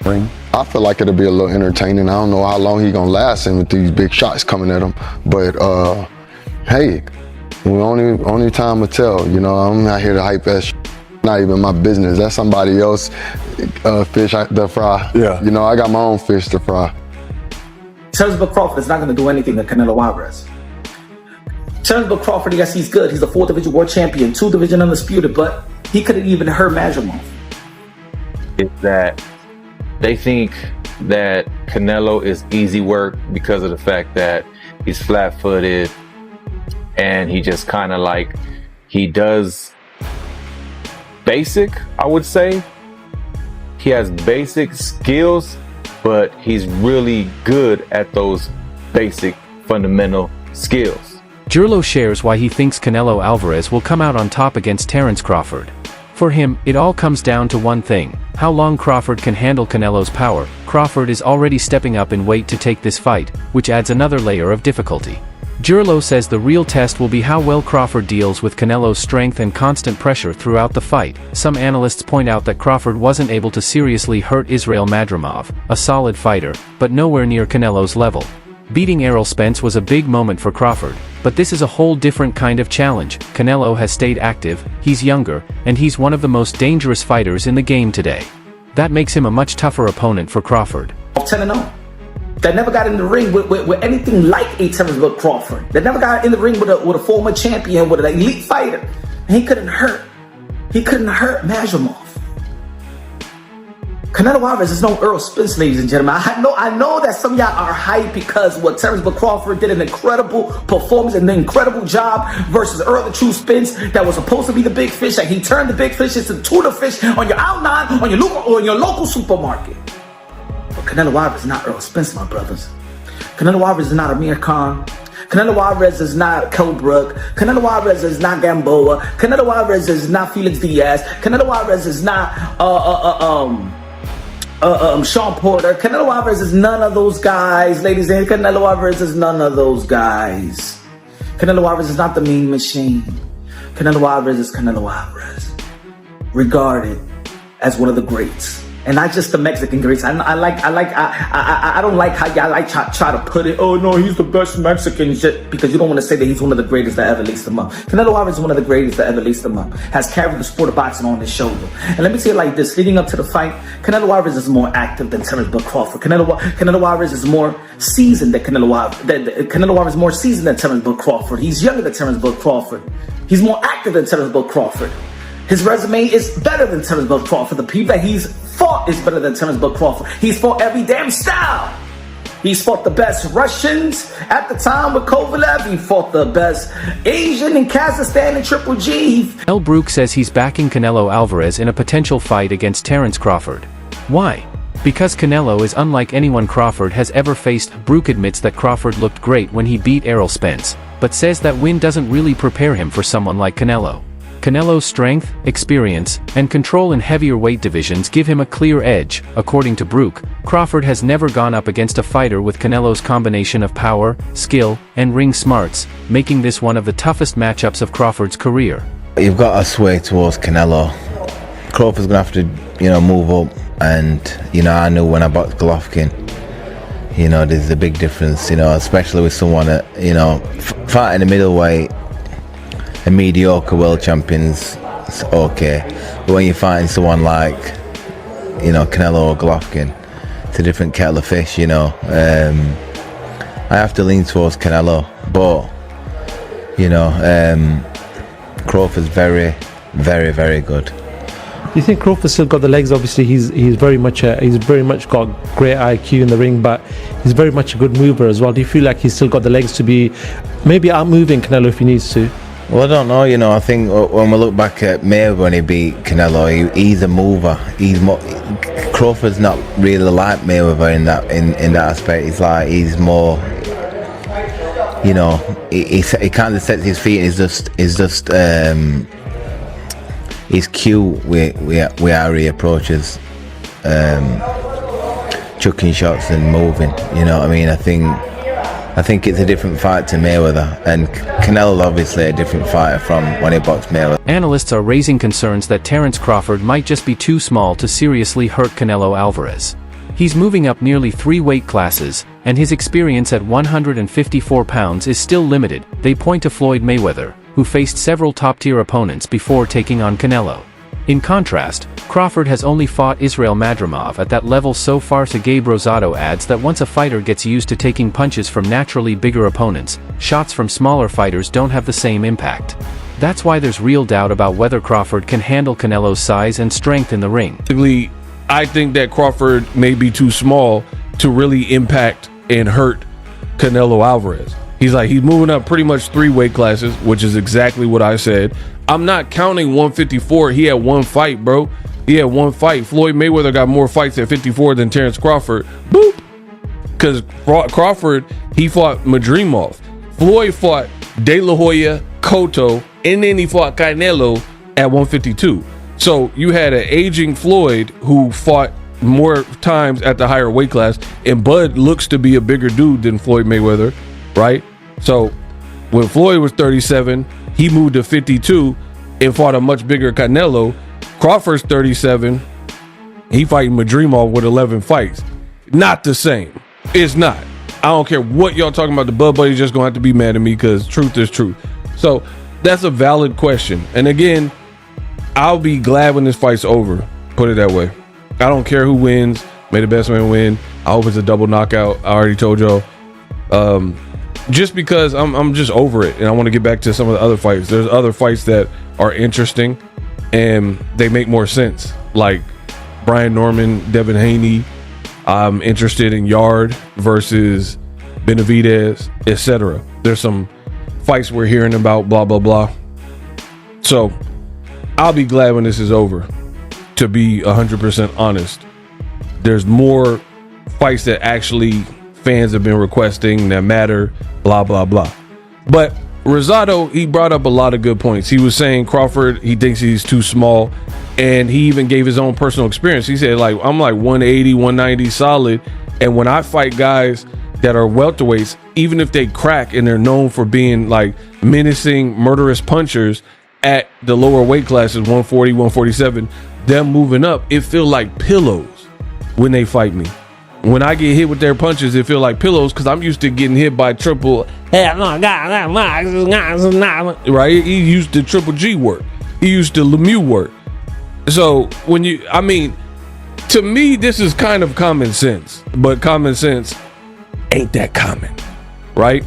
ring. I feel like it'll be a little entertaining. I don't know how long he's gonna last in with these big shots coming at him, but hey, only time will tell. You know, I'm not here to hype that shit. Not even my business. That's somebody else fish to fry. Yeah. You know, I got my own fish to fry. Terence Crawford is not going to do anything to Canelo Alvarez. Terence Crawford, yes, he's good. He's a 4th division world champion, 2 division undisputed, but he couldn't even hurt Majumov. It's that they think that Canelo is easy work because of the fact that he's flat-footed and he just kind of like, he does basic, I would say. He has basic skills, but he's really good at those basic fundamental skills. Jermell shares why he thinks Canelo Alvarez will come out on top against Terence Crawford. For him, it all comes down to one thing: how long Crawford can handle Canelo's power. Crawford is already stepping up in weight to take this fight, which adds another layer of difficulty. Jermell says the real test will be how well Crawford deals with Canelo's strength and constant pressure throughout the fight. Some analysts point out that Crawford wasn't able to seriously hurt Israel Madrimov, a solid fighter, but nowhere near Canelo's level. Beating Errol Spence was a big moment for Crawford, but this is a whole different kind of challenge. Canelo has stayed active, he's younger, and he's one of the most dangerous fighters in the game today. That makes him a much tougher opponent for Crawford. 10-0. That never got in the ring with anything like a Terence Crawford. That never got in the ring with a former champion, with an elite fighter. And he couldn't hurt Majumov. Canelo Alvarez is no Earl Spence, ladies and gentlemen. I know that some of y'all are hyped because what Terence Crawford did an incredible performance and an incredible job versus Earl the True Spence that was supposed to be the big fish. Like, he turned the big fish into tuna fish on your outline, on your local supermarket. But Canelo Alvarez is not Earl Spence, my brothers. Canelo Alvarez is not Amir Khan. Canelo Alvarez is not Cobra. Canelo Alvarez is not Gamboa. Canelo Alvarez is not Felix Diaz. Canelo Alvarez is not Sean Porter. Canelo Alvarez is none of those guys, ladies and gentlemen. Canelo Alvarez is none of those guys. Canelo Alvarez is not the Mean Machine. Canelo Alvarez is Canelo Alvarez, regarded as one of the greats. And not just the Mexican greats. I don't like how y'all try to put it. Oh no, he's the best Mexican, just because you don't want to say that he's one of the greatest that ever laced him up. Canelo Alvarez is one of the greatest that ever laced him up. Has carried the sport of boxing on his shoulder. And let me say it like this: leading up to the fight, Canelo Alvarez is more active than Terence Crawford. Canelo Alvarez is more seasoned than Canelo Alvarez is more seasoned than Terence Crawford. He's younger than Terence Crawford. He's more active than Terence Crawford. His resume is better than Terence Crawford. The people that he's fought is better than Terence Crawford. He's fought every damn style. He's fought the best Russians at the time with Kovalev. He fought the best Asian in Kazakhstan and Triple G. El Brook says he's backing Canelo Alvarez in a potential fight against Terence Crawford. Why? Because Canelo is unlike anyone Crawford has ever faced. Brook admits that Crawford looked great when he beat Errol Spence, but says that win doesn't really prepare him for someone like Canelo. Canelo's strength, experience, and control in heavier weight divisions give him a clear edge. According to Brook, Crawford has never gone up against a fighter with Canelo's combination of power, skill, and ring smarts, making this one of the toughest matchups of Crawford's career. You've got to sway towards Canelo. Crawford's going to have to, move up, and, I knew when I boxed Golovkin, there's a big difference, especially with someone that, fighting the middleweight. A mediocre world champion's okay, but when you're fighting someone like, Canelo or Golovkin, it's a different kettle of fish, I have to lean towards Canelo, but, Crawford's very, very, very good. Do you think Crawford's still got the legs? Obviously, he's very much got great IQ in the ring, but he's very much a good mover as well. Do you feel like he's still got the legs to be maybe outmoving Canelo if he needs to? Well, I don't know. I think when we look back at Mayweather when he beat Canelo, he's a mover. Crawford's not really like Mayweather in that aspect. He's more, he kind of sets his feet. And he's cute with how he approaches, chucking shots and moving. You know what I mean? I think it's a different fight to Mayweather, and Canelo obviously a different fighter from when he boxed Mayweather. Analysts are raising concerns that Terence Crawford might just be too small to seriously hurt Canelo Alvarez. He's moving up nearly 3 weight classes, and his experience at 154 pounds is still limited. They point to Floyd Mayweather, who faced several top-tier opponents before taking on Canelo. In contrast, Crawford has only fought Israel Madrimov at that level so far. Gabe Rosado adds that once a fighter gets used to taking punches from naturally bigger opponents, shots from smaller fighters don't have the same impact. That's why there's real doubt about whether Crawford can handle Canelo's size and strength in the ring. I think that Crawford may be too small to really impact and hurt Canelo Alvarez. He's moving up pretty much 3 weight classes, which is exactly what I said. I'm not counting 154. He had 1 fight, bro. He had 1 fight. Floyd Mayweather got more fights at 54 than Terence Crawford. Boop. Because Crawford, he fought Madrimov. Floyd fought De La Hoya, Cotto, and then he fought Canelo at 152. So you had an aging Floyd who fought more times at the higher weight class, and Bud looks to be a bigger dude than Floyd Mayweather, right? So when Floyd was 37, he moved to 52 and fought a much bigger Canelo. Crawford's 37, he fighting Madrimov with 11 fights. Not the same. It's not. I don't care what y'all talking about. The Bud Buddy's just gonna have to be mad at me because truth is truth. So that's a valid question. And again, I'll be glad when this fight's over. Put it that way. I don't care who wins. May the best man win. I hope it's a double knockout. I already told y'all. Just because I'm just over it, and I want to get back to some of the other fights. There's other fights that are interesting and they make more sense, like Brian Norman, Devin Haney. I'm interested in Yard versus Benavidez, etc. There's some fights we're hearing about, blah blah blah. So I'll be glad when this is over, to be 100% honest. There's more fights that actually fans have been requesting that matter, blah blah blah. But Rosado, he brought up a lot of good points. He was saying Crawford, he thinks he's too small, and he even gave his own personal experience. He said, like, I'm like 180, 190 solid, and when I fight guys that are welterweights, even if they crack and they're known for being like menacing, murderous punchers at the lower weight classes, 140, 147, them moving up, it feel like pillows when they fight me. When I get hit with their punches, it feel like pillows because I'm used to getting hit by triple. Right? He used to Triple G work. He used to Lemieux work. So when to me, this is kind of common sense, but common sense ain't that common, right?